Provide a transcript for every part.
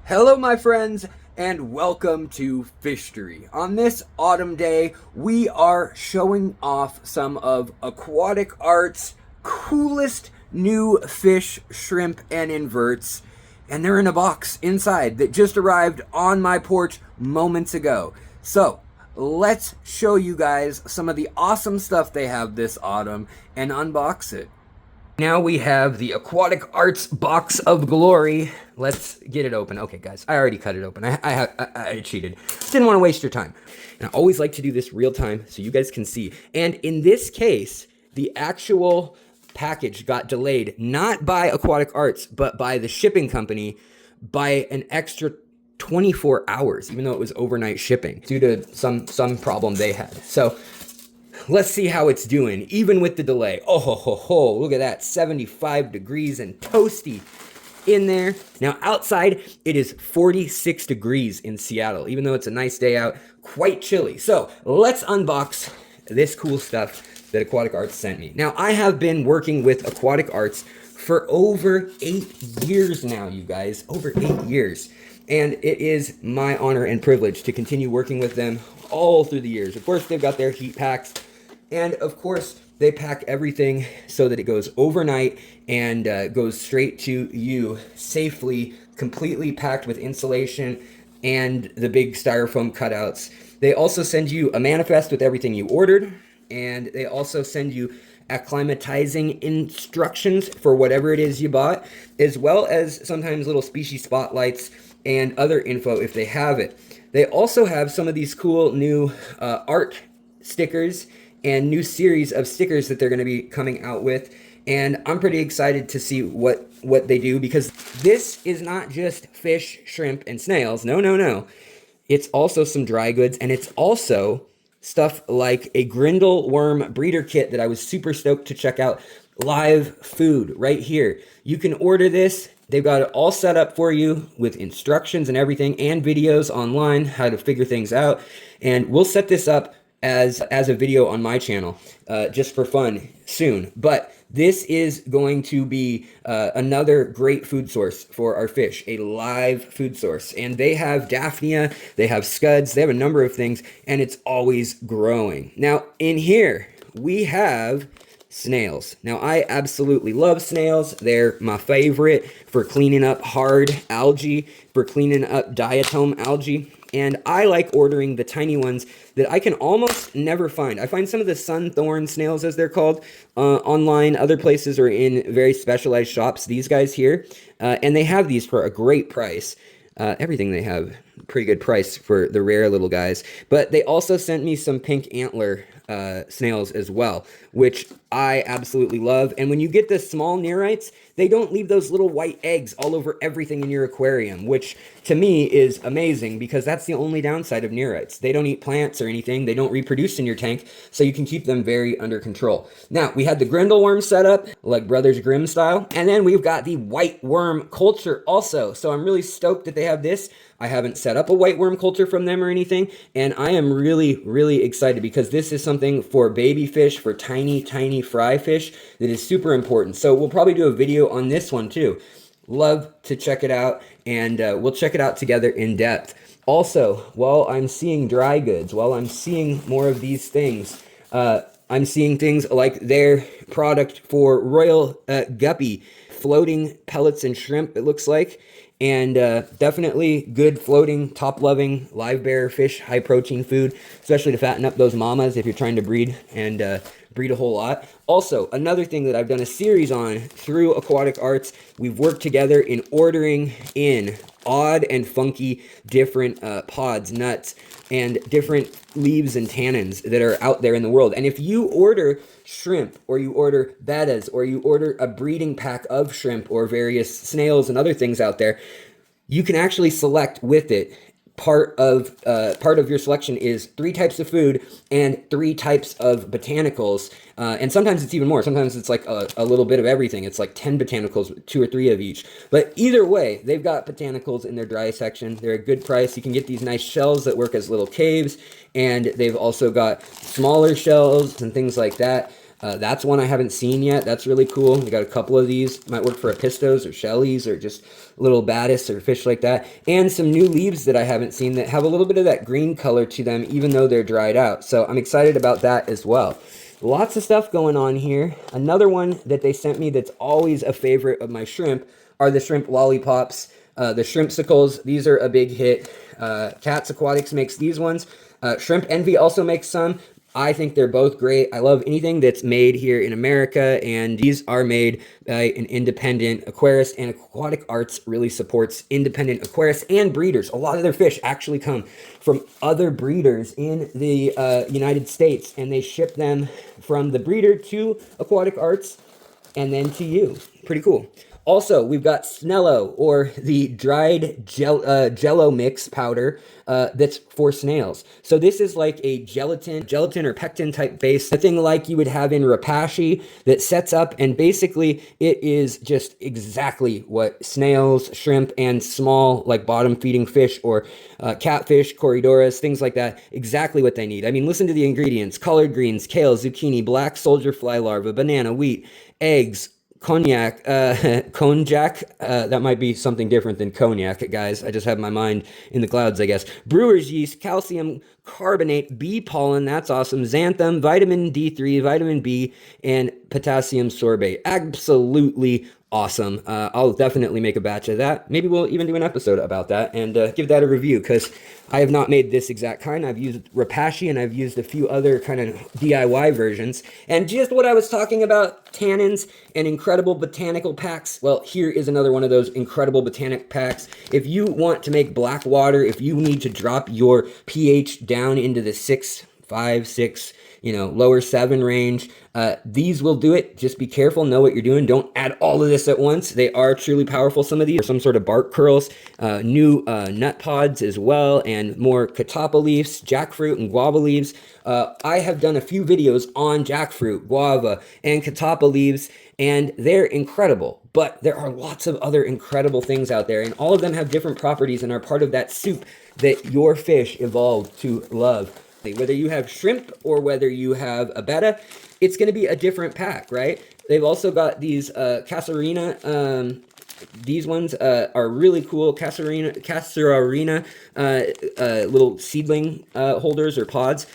Hello, my friends, and welcome to FISHTORY. On this autumn day, we are showing off some of Aquatic Art's coolest new fish, shrimp, and inverts. And they're in a box inside that just arrived on my porch moments ago. So, let's show you guys some of the awesome stuff they have this autumn and unbox it. Now we have the Aquatic Arts box of glory. Let's get it open. Okay, guys, I already cut it open. I cheated. Didn't want to waste your time. And I always like to do this real time so you guys can see. And in this case, the actual package got delayed, not by Aquatic Arts, but by the shipping company by an extra 24 hours, even though it was overnight shipping due to some problem they had. So let's see how it's doing, even with the delay. Oh, ho, ho, ho. Look at that, 75 degrees and toasty in there. Now, outside, it is 46 degrees in Seattle, even though it's a nice day out, quite chilly. So let's unbox this cool stuff that Aquatic Arts sent me. Now, I have been working with Aquatic Arts for over 8 years now, you guys, over 8 years. And it is my honor and privilege to continue working with them all through the years. Of course, they've got their heat packs. And of course, they pack everything so that it goes overnight and goes straight to you safely, completely packed with insulation and the big styrofoam cutouts. They also send you a manifest with everything you ordered, and they also send you acclimatizing instructions for whatever it is you bought, as well as sometimes little species spotlights and other info if they have it. They also have some of these cool new art stickers and new series of stickers that they're going to be coming out with. And I'm pretty excited to see what they do, because this is not just fish, shrimp, and snails. No, no, no. It's also some dry goods, and it's also stuff like a grindle worm breeder kit that I was super stoked to check out. Live food right here. You can order this. They've got it all set up for you with instructions and everything, and videos online how to figure things out. And we'll set this up as a video on my channel just for fun soon. But this is going to be another great food source for our fish, a live food source. And they have Daphnia, they have scuds, they have a number of things, and it's always growing. Now, in here, we have snails. Now, I absolutely love snails. They're my favorite for cleaning up hard algae, for cleaning up diatom algae. And I like ordering the tiny ones that I can almost never find. I find some of the sunthorn snails, as they're called, online, other places, or in very specialized shops. These guys here, and they have these for a great price. Everything they have, pretty good price for the rare little guys. But they also sent me some pink antler snails as well, which I absolutely love. And when you get the small neorites, they don't leave those little white eggs all over everything in your aquarium, which to me is amazing, because that's the only downside of neorites. They don't eat plants or anything. They don't reproduce in your tank, so you can keep them very under control. Now, we had the grindle worm set up, like Brothers Grimm style, and then we've got the white worm culture also. So I'm really stoked that they have this. I haven't set up a white worm culture from them or anything, and I am really, really excited, because this is something for baby fish, for tiny, tiny fry fish, that is super important. So we'll probably do a video on this one too. Love to check it out, and we'll check it out together in depth. Also, while I'm seeing dry goods, while I'm seeing more of these things, I'm seeing things like their product for royal guppy, floating pellets and shrimp, it looks like. And definitely good floating, top-loving, live-bearer fish, high-protein food, especially to fatten up those mamas if you're trying to breed and breed a whole lot. Also, another thing that I've done a series on through Aquatic Arts, we've worked together in ordering in odd and funky different pods, nuts, and different leaves and tannins that are out there in the world. And if you order shrimp, or you order bettas, or you order a breeding pack of shrimp or various snails and other things out there, you can actually select with it. Part of your selection is 3 types of food and 3 types of botanicals, and sometimes it's even more. Sometimes it's like a little bit of everything. It's like 10 botanicals, 2 or 3 of each. But either way, they've got botanicals in their dry section. They're a good price. You can get these nice shells that work as little caves, and they've also got smaller shells and things like that. That's one I haven't seen yet. That's really cool. We got a couple of these. Might work for Apistos or Shellies or just little Batis or fish like that. And some new leaves that I haven't seen that have a little bit of that green color to them, even though they're dried out. So I'm excited about that as well. Lots of stuff going on here. Another one that they sent me that's always a favorite of my shrimp are the shrimp lollipops. The shrimpsicles, these are a big hit. Cats Aquatics makes these ones. Shrimp Envy also makes some. I think they're both great. I love anything that's made here in America, and these are made by an independent aquarist, and Aquatic Arts really supports independent aquarists and breeders. A lot of their fish actually come from other breeders in the United States, and they ship them from the breeder to Aquatic Arts and then to you. Pretty cool. Also, we've got Snello, or the dried jello mix powder that's for snails. So this is like a gelatin or pectin type base, a thing like you would have in Rapashi that sets up, and basically it is just exactly what snails, shrimp, and small like bottom feeding fish or catfish, corydoras, things like that, exactly what they need. I mean, listen to the ingredients: collard greens, kale, zucchini, black soldier fly larva, banana, wheat, eggs, konjac, that might be something different than cognac, guys. I just have my mind in the clouds, I guess. Brewer's yeast, calcium carbonate, bee pollen, that's awesome. Xanthan, vitamin D3, vitamin B, and potassium sorbate. Absolutely awesome. I'll definitely make a batch of that. Maybe we'll even do an episode about that and give that a review, because I have not made this exact kind. I've used Rapashi, and I've used a few other kind of DIY versions. And just what I was talking about, tannins and incredible botanical packs, well, here is another one of those incredible botanic packs. If you want to make black water, if you need to drop your pH down into the 6, 5, 6, lower 7 range, these will do it. Just be careful, know what you're doing. Don't add all of this at once. They are truly powerful. Some of these are some sort of bark curls, new nut pods as well, and more catappa leaves, jackfruit, and guava leaves. I have done a few videos on jackfruit, guava, and catappa leaves, and they're incredible. But there are lots of other incredible things out there, and all of them have different properties and are part of that soup that your fish evolved to love. Whether you have shrimp or whether you have a betta, it's going to be a different pack, right? They've also got these Casuarina. These ones are really cool. Casuarina little seedling holders or pods.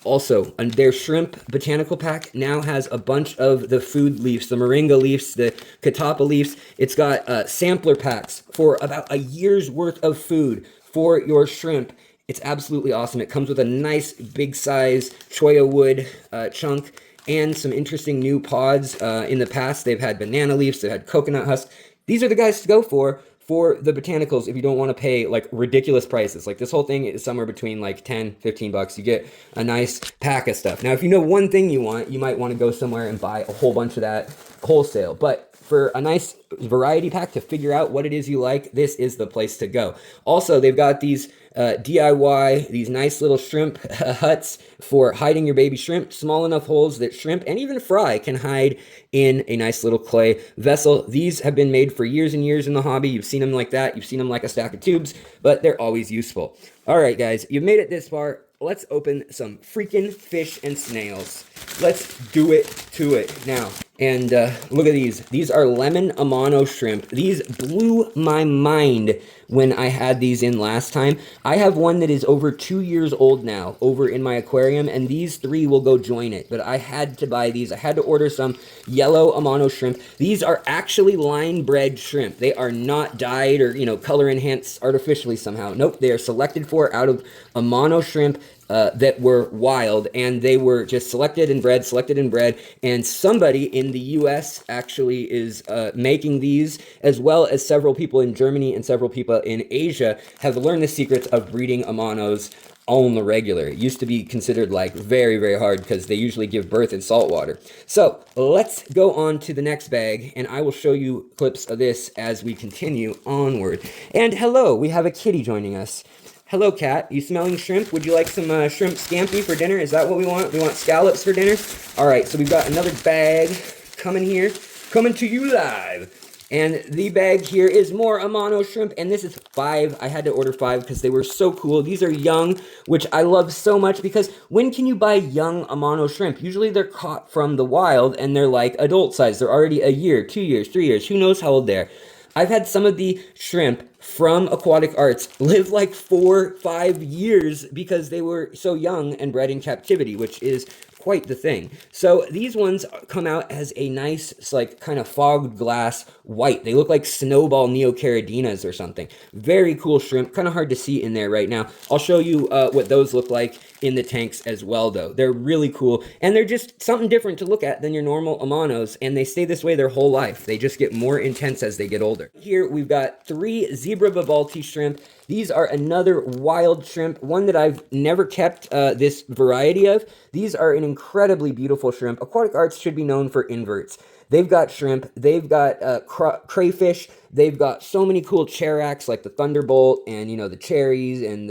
Also, their shrimp botanical pack now has a bunch of the food leaves, the moringa leaves, the catappa leaves. It's got sampler packs for about a year's worth of food for your shrimp. It's absolutely awesome. It comes with a nice big size cholla wood chunk and some interesting new pods. In the past, they've had banana leaves, they've had coconut husks. These are the guys to go for the botanicals if you don't want to pay like ridiculous prices. Like this whole thing is somewhere between like 10, 15 bucks. You get a nice pack of stuff. Now, if you know one thing you want, you might want to go somewhere and buy a whole bunch of that wholesale. But for a nice variety pack to figure out what it is you like, this is the place to go. Also, they've got these DIY, these nice little shrimp huts for hiding your baby shrimp, small enough holes that shrimp and even fry can hide in a nice little clay vessel. These have been made for years and years in the hobby. You've seen them like that. You've seen them like a stack of tubes, but they're always useful. All right, guys, you've made it this far. Let's open some freaking fish and snails. Let's do it to it now. And look at these. These are lemon Amano shrimp. These blew my mind when I had these in last time. I have one that is over 2 years old now over in my aquarium, and these 3 will go join it. But I had to buy these. I had to order some yellow Amano shrimp. These are actually line-bred shrimp. They are not dyed or, color enhanced artificially somehow. Nope, they are selected for out of Amano shrimp that were wild, and they were just selected and bred, and somebody in the US actually is making these, as well as several people in Germany and several people in Asia have learned the secrets of breeding Amanos on the regular. It used to be considered like very, very hard because they usually give birth in salt water. So let's go on to the next bag, and I will show you clips of this as we continue onward. And hello, we have a kitty joining us. Hello, cat. You smelling shrimp? Would you like some shrimp scampi for dinner? Is that what we want? We want scallops for dinner? All right, so we've got another bag coming here, coming to you live. And the bag here is more Amano shrimp, and this is 5. I had to order 5 because they were so cool. These are young, which I love so much because when can you buy young Amano shrimp? Usually they're caught from the wild and they're like adult size. They're already a year, 2 years, 3 years. Who knows how old they're. I've had some of the shrimp from Aquatic Arts live like 4, 5 years because they were so young and bred in captivity, which is quite the thing. So these ones come out as a nice, like, kind of fogged glass white. They look like snowball neocaradinas or something. Very cool shrimp. Kind of hard to see in there right now. I'll show you what those look like in the tanks as well, though. They're really cool, and they're just something different to look at than your normal Amanos, and they stay this way their whole life. They just get more intense as they get older. Here we've got 3 zebra Babaulti shrimp. These are another wild shrimp, one that I've never kept this variety of. These are an incredibly beautiful shrimp. Aquatic Arts should be known for inverts. They've got shrimp, they've got crayfish, they've got so many cool characs like the Thunderbolt and, you know, the cherries and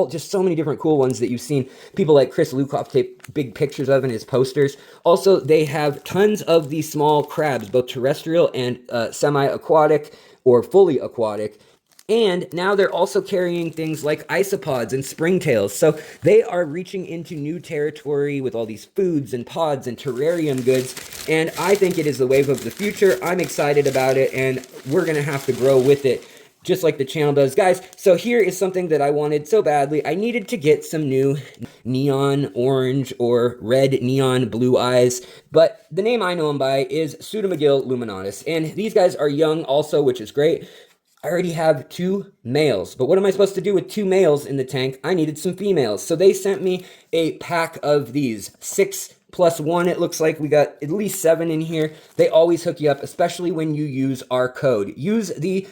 just so many different cool ones that you've seen people like Chris Lukoff take big pictures of in his posters. Also, they have tons of these small crabs, both terrestrial and semi-aquatic or fully aquatic. And now they're also carrying things like isopods and springtails. So they are reaching into new territory with all these foods and pods and terrarium goods. And I think it is the wave of the future. I'm excited about it, and we're going to have to grow with it, just like the channel does. Guys, so here is something that I wanted so badly. I needed to get some new neon orange or red neon blue eyes, but the name I know them by is Pseudomagil luminatus. And these guys are young also, which is great. I already have 2 males, but what am I supposed to do with 2 males in the tank? I needed some females. So they sent me a pack of these, 6 plus 1, it looks like. We got at least 7 in here. They always hook you up, especially when you use our code. Use the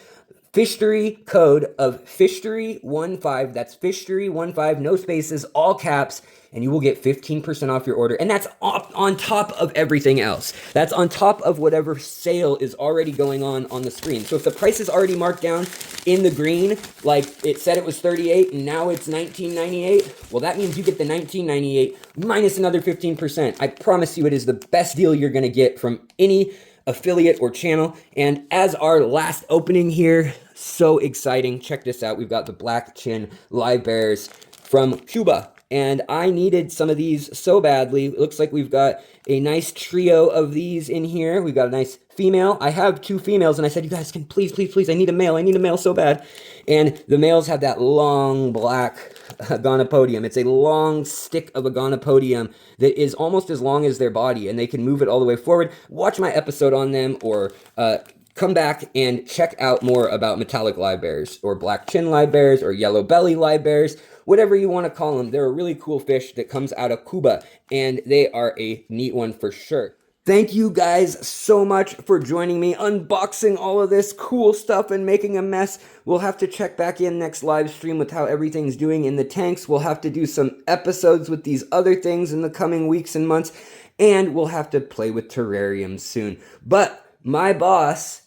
FISHTORY code of FISHTORY15, that's FISHTORY15, no spaces, all caps, and you will get 15% off your order. And that's on top of everything else. That's on top of whatever sale is already going on the screen. So if the price is already marked down in the green, like it said it was $38 and now it's $19.98, well, that means you get the $19.98 minus another 15%. I promise you it is the best deal you're going to get from any affiliate or channel. And as our last opening here, so exciting, check this out. We've got the black chin Livebearers from Cuba, and I needed some of these so badly. It looks like we've got a nice trio of these in here. We've got a nice female. I have 2 females, and I said, you guys can please, please, please, I need a male so bad. And the males have that long black gonopodium. It's a long stick of a gonopodium that is almost as long as their body, and they can move it all the way forward. Watch my episode on them, or come back and check out more about metallic Livebearers, or black chin Livebearers, or yellow belly Livebearers, whatever you want to call them. They're a really cool fish that comes out of Cuba, and they are a neat one for sure. Thank you guys so much for joining me, unboxing all of this cool stuff and making a mess. We'll have to check back in next live stream with how everything's doing in the tanks. We'll have to do some episodes with these other things in the coming weeks and months, and we'll have to play with terrariums soon. But my boss,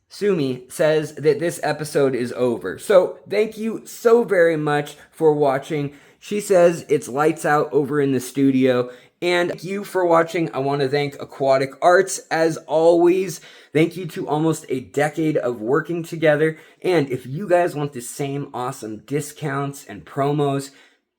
Sumi, says that this episode is over. So thank you so very much for watching. She says it's lights out over in the studio. And thank you for watching. I want to thank Aquatic Arts as always. Thank you to almost a decade of working together. And if you guys want the same awesome discounts and promos,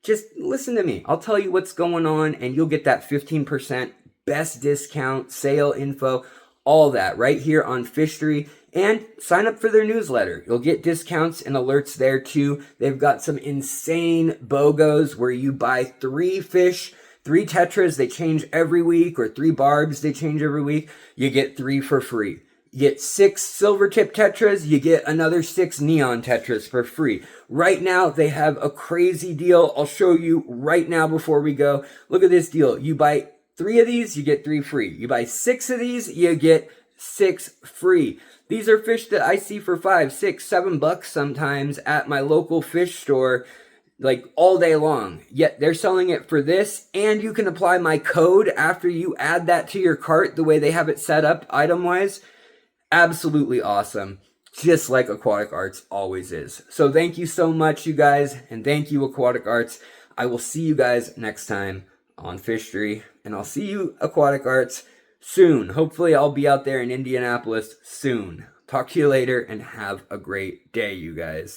just listen to me. I'll tell you what's going on, and you'll get that 15% best discount, sale info, all that right here on FISHTORY. And sign up for their newsletter. You'll get discounts and alerts there too. They've got some insane BOGOs where you buy 3 fish, 3 tetras, they change every week, or 3 barbs, they change every week. You get 3 for free. You get 6 silver tip tetras, you get another 6 neon tetras for free. Right now, they have a crazy deal. I'll show you right now before we go. Look at this deal. You buy 3 of these, you get 3 free. You buy 6 of these, you get 6 free. These are fish that I see for $5, $6, $7 sometimes at my local fish store, like all day long. Yet they're selling it for this, and you can apply my code after you add that to your cart the way they have it set up item-wise. Absolutely awesome. Just like Aquatic Arts always is. So thank you so much, you guys, and thank you, Aquatic Arts. I will see you guys next time on FISHTORY, and I'll see you, Aquatic Arts, soon. Hopefully I'll be out there in Indianapolis soon. Talk to you later and have a great day, you guys.